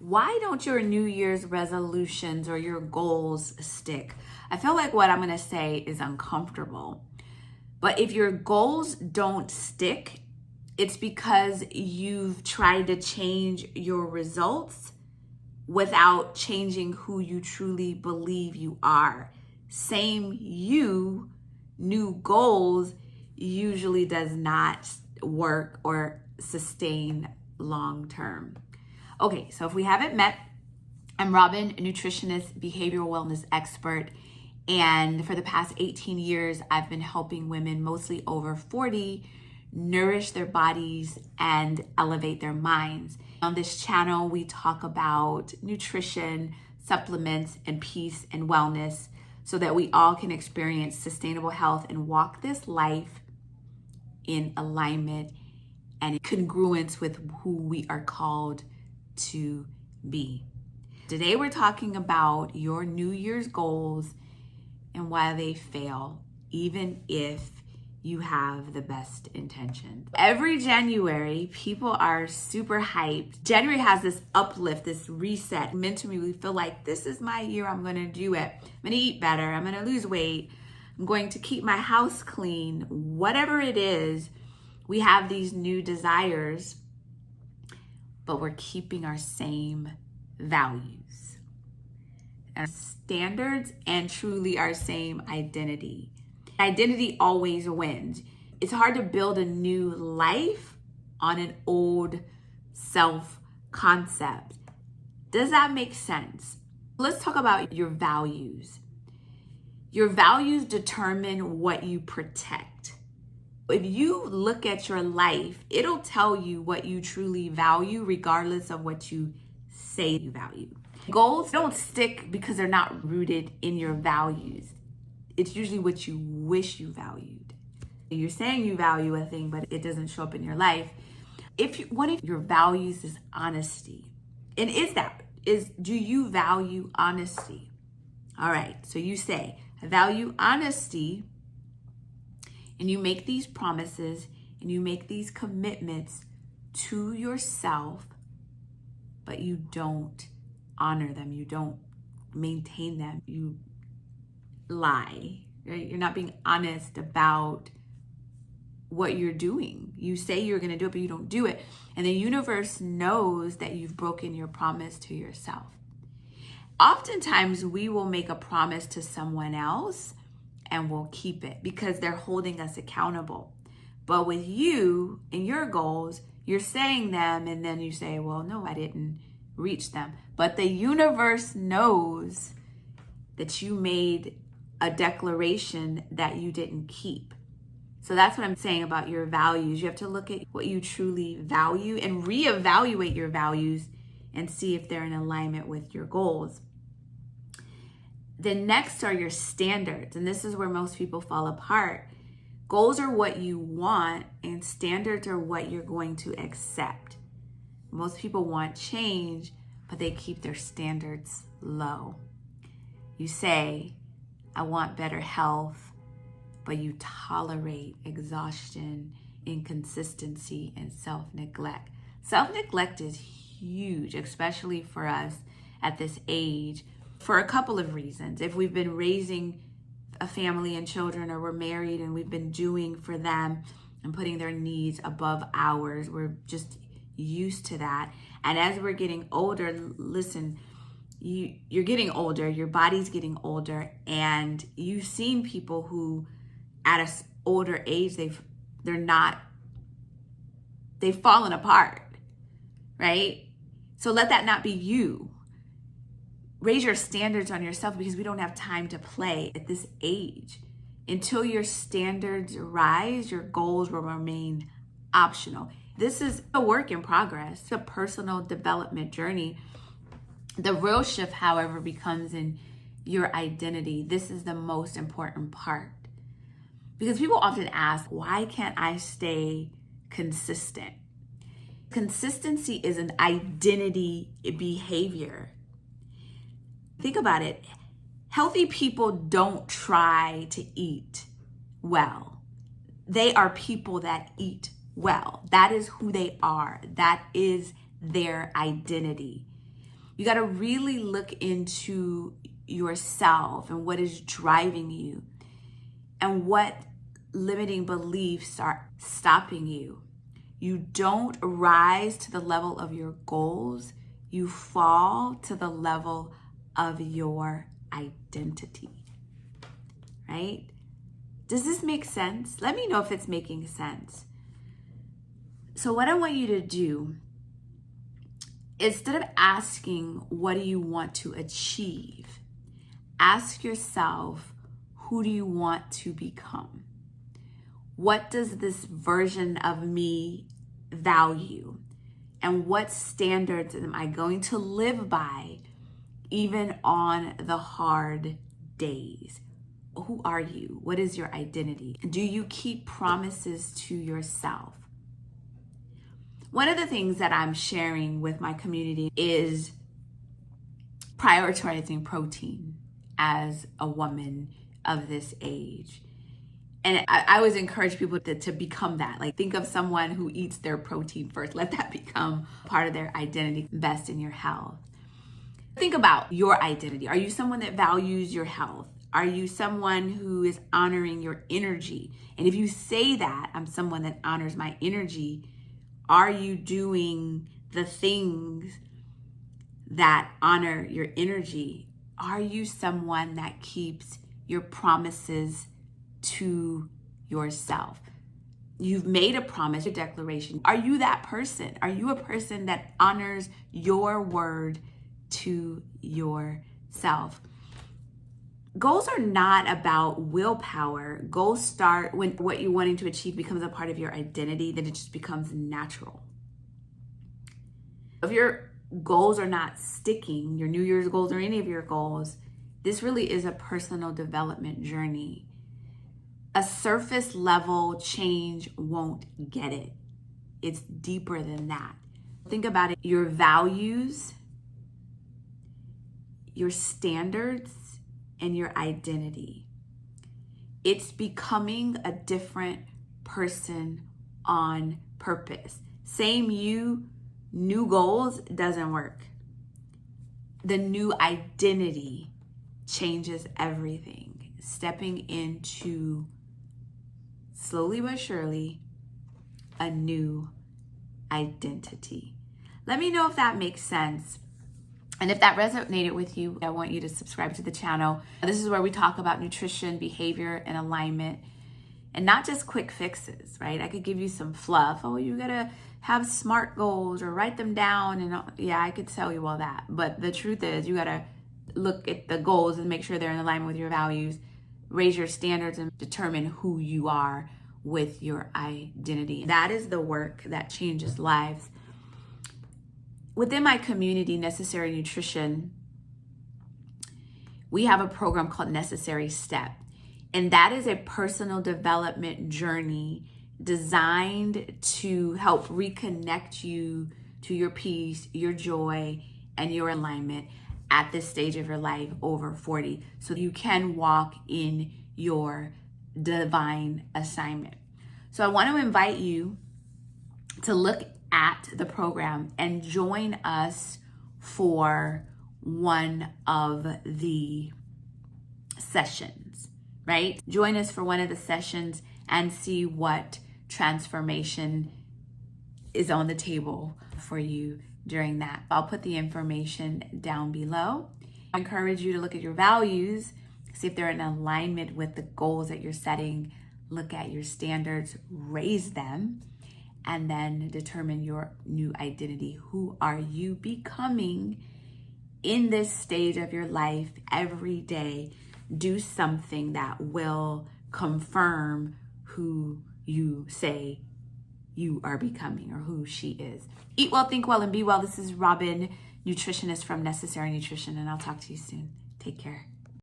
Why don't your New Year's resolutions or your goals stick? I feel like what I'm going to say is uncomfortable. But if your goals don't stick, it's because you've tried to change your results without changing who you truly believe you are. Same you, new goals usually does not work or sustain long term. Okay, so if we haven't met, I'm Robin-Nutritionist, behavioral wellness expert. And for the past 18 years, I've been helping women, mostly over 40, nourish their bodies and elevate their minds. On this channel, we talk about nutrition, supplements, and peace and wellness so that we all can experience sustainable health and walk this life in alignment and in congruence with who we are called to be. Today, we're talking about your New Year's goals and why they fail, even if you have the best intentions. Every January, people are super hyped. January has this uplift, this reset. Mentally, we feel like this is my year, I'm gonna do it. I'm gonna eat better, I'm gonna lose weight, I'm going to keep my house clean. Whatever it is, we have these new desires, but we're keeping our same values, our standards, and truly our same identity. Identity always wins. It's hard to build a new life on an old self concept. Does that make sense? Let's talk about your values. Your values determine what you protect. If you look at your life, it'll tell you what you truly value, regardless of what you say you value. Goals don't stick because they're not rooted in your values. It's usually what you wish you valued. You're saying you value a thing, but it doesn't show up in your life. One of your values is honesty. And do you value honesty? All right, so you say, I value honesty, and you make these promises and you make these commitments to yourself, but you don't honor them. You don't maintain them. You lie, right? You're not being honest about what you're doing. You say you're going to do it, but you don't do it. And the universe knows that you've broken your promise to yourself. Oftentimes, we will make a promise to someone else and we'll keep it because they're holding us accountable. But with you and your goals, you're saying them and then you say, well, no, I didn't reach them. But the universe knows that you made a declaration that you didn't keep. So that's what I'm saying about your values. You have to look at what you truly value and reevaluate your values and see if they're in alignment with your goals. Then next are your standards, and this is where most people fall apart. Goals are what you want, and standards are what you're going to accept. Most people want change, but they keep their standards low. You say, I want better health, but you tolerate exhaustion, inconsistency, and self-neglect. Self-neglect is huge, especially for us at this age, for a couple of reasons. If we've been raising a family and children, or we're married and we've been doing for them and putting their needs above ours, we're just used to that. And as we're getting older, listen, you're getting older, your body's getting older, and you've seen people who at an older age, they've fallen apart, right? So let that not be you. Raise your standards on yourself, because we don't have time to play at this age. Until your standards rise, your goals will remain optional. This is a work in progress, a personal development journey. The real shift, however, becomes in your identity. This is the most important part. Because people often ask, why can't I stay consistent? Consistency is an identity behavior. Think about it. Healthy people don't try to eat well. They are people that eat well. That is who they are. That is their identity. You got to really look into yourself and what is driving you and what limiting beliefs are stopping you. You don't rise to the level of your goals. You fall to the level of your identity, right? Does this make sense? Let me know if it's making sense. So what I want you to do, instead of asking, what do you want to achieve? Ask yourself, who do you want to become? What does this version of me value? And what standards am I going to live by even on the hard days? Who are you? What is your identity? Do you keep promises to yourself? One of the things that I'm sharing with my community is prioritizing protein as a woman of this age. And I always encourage people to become that. Like, think of someone who eats their protein first. Let that become part of their identity. Invest in your health. Think about your identity. Are you someone that values your health? Are you someone who is honoring your energy? And if you say that, I'm someone that honors my energy, are you doing the things that honor your energy? Are you someone that keeps your promises to yourself? You've made a promise, a declaration. Are you that person? Are you a person that honors your word to yourself? Goals are not about willpower. Goals start when what you're wanting to achieve becomes a part of your identity, then it just becomes natural. If your goals are not sticking, your New Year's goals or any of your goals, this really is a personal development journey. A surface level change won't get it. It's deeper than that. Think about it. Your values, your standards, and your identity. It's becoming a different person on purpose. Same you, new goals doesn't work. The new identity changes everything. Stepping into, slowly but surely, a new identity. Let me know if that makes sense. And if that resonated with you, I want you to subscribe to the channel. This is where we talk about nutrition, behavior, and alignment, and not just quick fixes, right? I could give you some fluff. Oh, you gotta have SMART goals or write them down. And yeah, I could tell you all that. But the truth is, you gotta look at the goals and make sure they're in alignment with your values, raise your standards, and determine who you are with your identity. That is the work that changes lives. Within my community, Necessary Nutrition, we have a program called Necessary Step. And that is a personal development journey designed to help reconnect you to your peace, your joy, and your alignment at this stage of your life over 40. So you can walk in your divine assignment. So I want to invite you to look at the program and join us for one of the sessions, right? Join us for one of the sessions and see what transformation is on the table for you during that. I'll put the information down below. I encourage you to look at your values, see if they're in alignment with the goals that you're setting, look at your standards, raise them, and then determine your new identity. Who are you becoming in this stage of your life? Every day, do something that will confirm who you say you are becoming or who she is. Eat well, think well, and be well. This is Robin, nutritionist from Necessary Nutrition, and I'll talk to you soon. Take care.